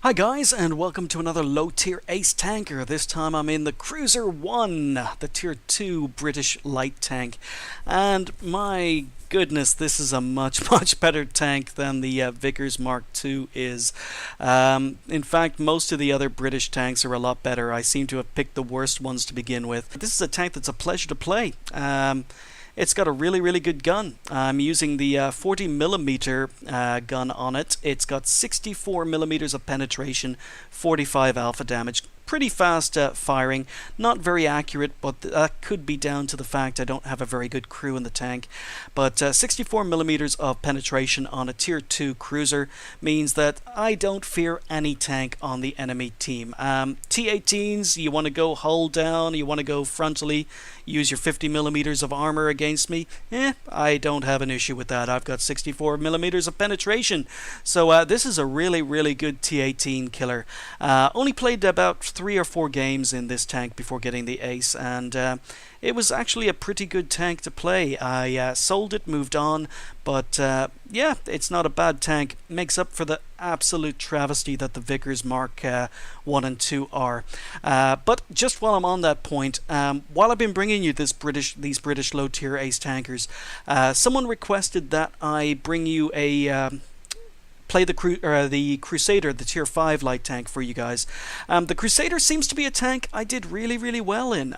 Hi guys, and welcome to another low tier ace tanker. This time I'm in the Mk.1, the tier 2 British light tank. And my goodness, this is a much better tank than the Vickers Mark II is. In fact, most of the other British tanks are a lot better. I seem to have picked the worst ones to begin with. This is a tank that's a pleasure to play. It's got a really good gun. I'm using the 40mm gun on it. It's got 64mm of penetration, 45 alpha damage. Pretty fast firing, not very accurate, but that could be down to the fact I don't have a very good crew in the tank. But 64mm of penetration on a tier 2 cruiser means that I don't fear any tank on the enemy team. T-18s, you want to go hull down, you want to go frontally, use your 50mm of armor against me, I don't have an issue with that. I've got 64mm of penetration. So this is a really good T-18 killer. Only played about 3 or 4 games in this tank before getting the ace, and it was actually a pretty good tank to play. I sold it, moved on, but yeah, it's not a bad tank. Makes up for the absolute travesty that the Vickers Mark 1 and 2 are. But just while I'm on that point, while I've been bringing you these British low tier ace tankers, someone requested that I bring you a play the Crusader, the tier 5 light tank for you guys. The Crusader seems to be a tank I did really well in.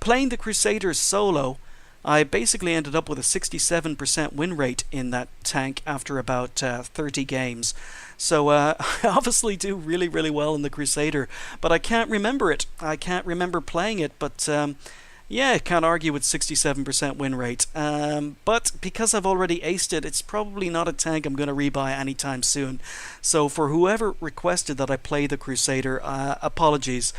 Playing the Crusader solo, I basically ended up with a 67% win rate in that tank after about 30 games. So I obviously do really well in the Crusader, but I can't remember it. I can't remember playing it, but yeah, can't argue with 67% win rate. But because I've already aced it, it's probably not a tank I'm going to rebuy anytime soon. So for whoever requested that I play the Crusader, apologies.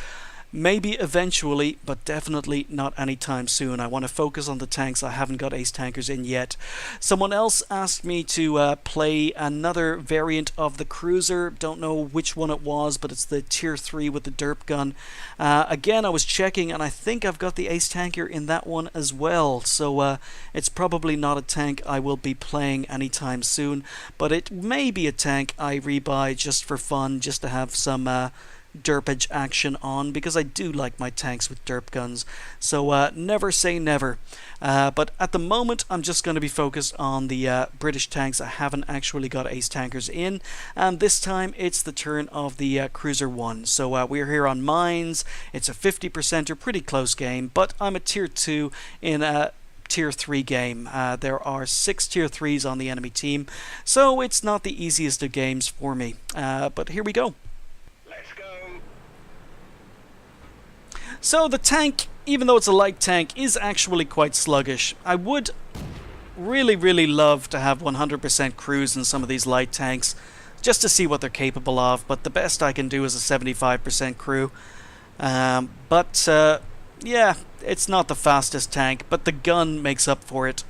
Maybe eventually, but definitely not anytime soon. I want to focus on the tanks I haven't got ace tankers in yet. Someone else asked me to play another variant of the cruiser. Don't know which one it was, but it's the tier 3 with the derp gun. Again, I was checking, and I think I've got the ace tanker in that one as well. So it's probably not a tank I will be playing anytime soon, but it may be a tank I rebuy just for fun, just to have some derpage action on, because I do like my tanks with derp guns. So never say never. But at the moment I'm just going to be focused on the British tanks I haven't actually got ace tankers in, and this time it's the turn of the Cruiser 1. So we're here on mines. It's a 50%er, pretty close game, but I'm a tier 2 in a tier 3 game. There are 6 tier 3s on the enemy team, so it's not the easiest of games for me. But here we go. So the tank, even though it's a light tank, is actually quite sluggish. I would really love to have 100% cruise in some of these light tanks, just to see what they're capable of, but the best I can do is a 75% crew. Yeah, it's not the fastest tank, but the gun makes up for it.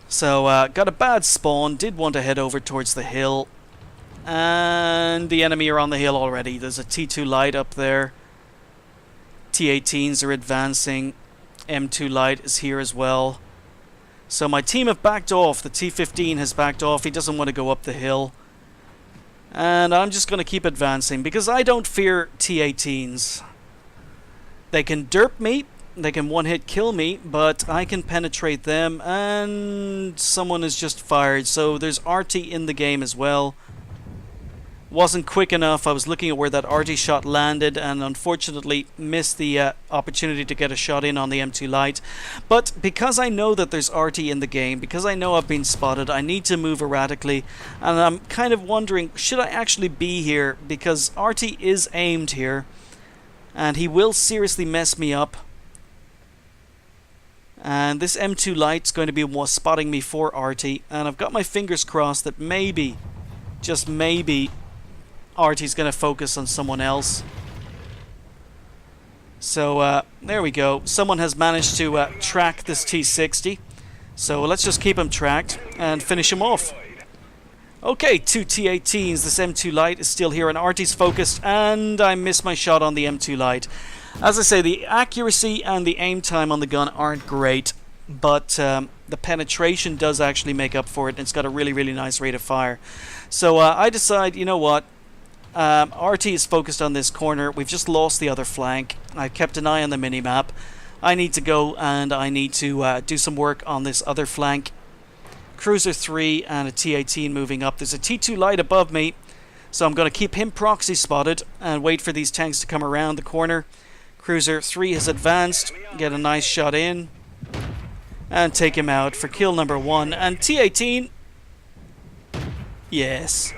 So, got a bad spawn, did want to head over towards the hill. And the enemy are on the hill already. There's a T2 light up there. T18s are advancing. M2 light is here as well. So my team have backed off. The T15 has backed off. He doesn't want to go up the hill. And I'm just going to keep advancing, because I don't fear T18s. They can derp me. They can one-hit kill me, but I can penetrate them. And someone has just fired. So there's RT in the game as well. Wasn't quick enough. I was looking at where that RT shot landed and unfortunately missed the opportunity to get a shot in on the M2 light. But because I know that there's RT in the game, because I know I've been spotted, I need to move erratically, and I'm kind of wondering, should I actually be here? Because RT is aimed here and he will seriously mess me up. And this M2 light's going to be spotting me for RT, and I've got my fingers crossed that maybe, just maybe, RT's going to focus on someone else. So there we go. Someone has managed to track this T60. So let's just keep him tracked and finish him off. Okay, 2 T18s. This M2 light is still here and RT's focused, and I missed my shot on the M2 light. As I say, the accuracy and the aim time on the gun aren't great. but the penetration does actually make up for it, and it's got a really, really nice rate of fire. So I decide, you know what? RT is focused on this corner. We've just lost the other flank. I've kept an eye on the minimap. I need to go and I need to do some work on this other flank. Cruiser 3 and a T-18 moving up. There's a T2 light above me, so I'm going to keep him proxy spotted and wait for these tanks to come around the corner. Cruiser 3 has advanced. Get a nice shot in and take him out for kill number 1. And T-18, yes.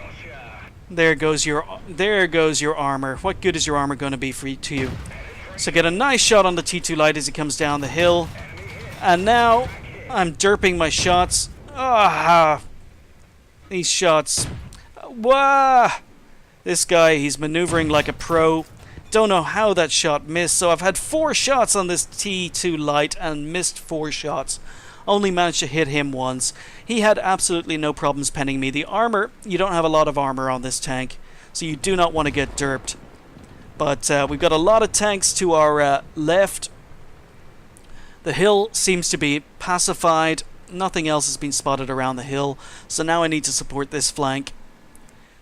There goes your armor. What good is your armor going to be to you? So get a nice shot on the T2 light as he comes down the hill. And now I'm derping my shots. Ah, these shots. Wah! This guy, he's maneuvering like a pro. Don't know how that shot missed. So I've had 4 shots on this T2 light and missed 4 shots. Only managed to hit him once. He had absolutely no problems penning me. The armor, you don't have a lot of armor on this tank, so you do not want to get derped. But we've got a lot of tanks to our left. The hill seems to be pacified. Nothing else has been spotted around the hill, so now I need to support this flank.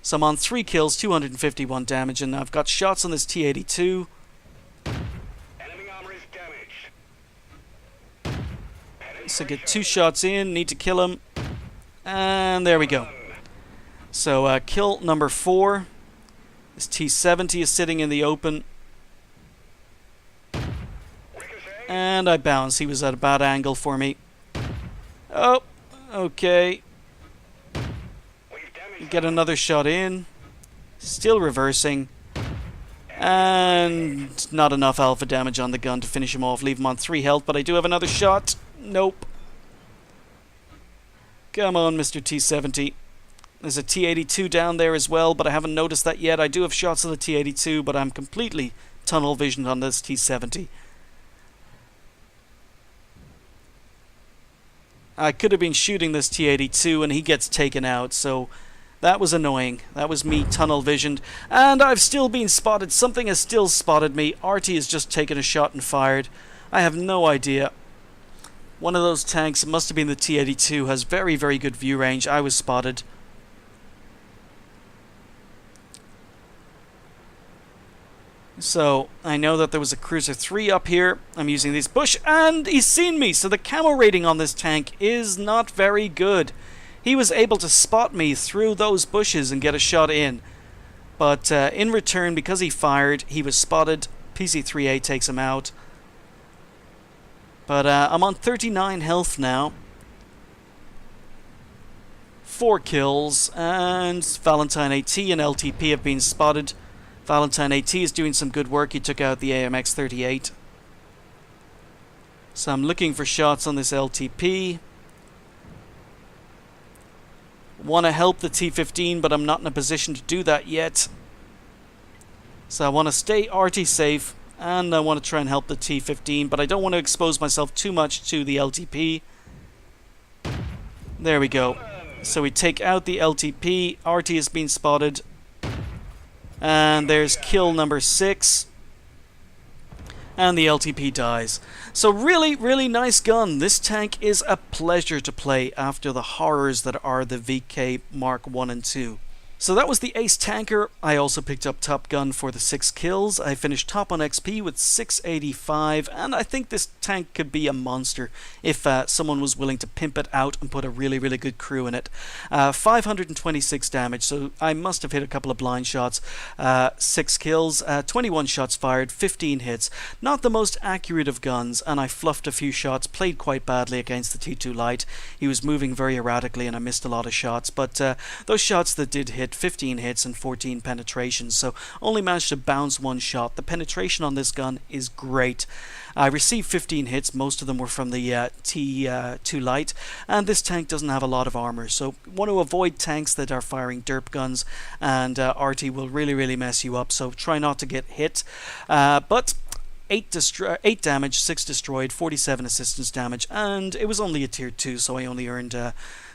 So I'm on 3 kills, 251 damage, and I've got shots on this T-82. Enemy armor is damaged. So get 2 shots in, need to kill him. And there we go. So kill number 4. This T-70 is sitting in the open. And I bounce. He was at a bad angle for me. Oh, okay. Get another shot in. Still reversing. And not enough alpha damage on the gun to finish him off. Leave him on 3 health, but I do have another shot. Nope. Come on, Mr. T-70. There's a T-82 down there as well, but I haven't noticed that yet. I do have shots of the T-82, but I'm completely tunnel visioned on this T-70. I could have been shooting this T-82 and he gets taken out, so that was annoying. That was me tunnel visioned. And I've still been spotted. Something has still spotted me. RT has just taken a shot and fired. I have no idea. One of those tanks, it must have been the T-82, has very, very good view range. I was spotted. So, I know that there was a Cruiser 3 up here. I'm using this bush, and he's seen me! So the camo rating on this tank is not very good. He was able to spot me through those bushes and get a shot in. But in return, because he fired, he was spotted. PC-3A takes him out. But I'm on 39 health now. 4 kills, and Valentine AT and LTP have been spotted. Valentine AT is doing some good work. He took out the AMX-38. So I'm looking for shots on this LTP. Want to help the T-15, but I'm not in a position to do that yet. So I want to stay RT safe, and I want to try and help the T-15, but I don't want to expose myself too much to the LTP. There we go. So we take out the LTP. RT has been spotted. And there's kill number 6. And the LTP dies. So really, really nice gun. This tank is a pleasure to play after the horrors that are the VK Mark 1 and 2. So that was the Ace Tanker. I also picked up Top Gun for the 6 kills. I finished top on XP with 685, and I think this tank could be a monster if someone was willing to pimp it out and put a really, really good crew in it. 526 damage, so I must have hit a couple of blind shots. 6 kills, 21 shots fired, 15 hits. Not the most accurate of guns, and I fluffed a few shots, played quite badly against the T2 Light. He was moving very erratically and I missed a lot of shots, but those shots that did hit, 15 hits and 14 penetrations, so only managed to bounce 1 shot. The penetration on this gun is great. I received 15 hits, most of them were from the T2 Light, and this tank doesn't have a lot of armor, so want to avoid tanks that are firing derp guns, and RT will really, really mess you up, so try not to get hit. But 8 damage, 6 destroyed, 47 assistance damage, and it was only a tier 2, so I only earned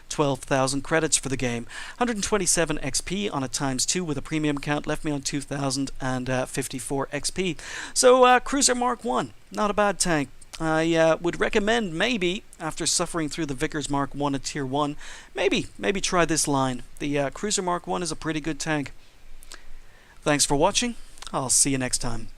12,000 credits for the game. 127 XP on a ×2 with a premium count left me on 2,054 XP. So Cruiser Mark 1, not a bad tank. I would recommend maybe, after suffering through the Vickers Mark 1 at Tier 1, maybe try this line. The Cruiser Mark 1 is a pretty good tank. Thanks for watching. I'll see you next time.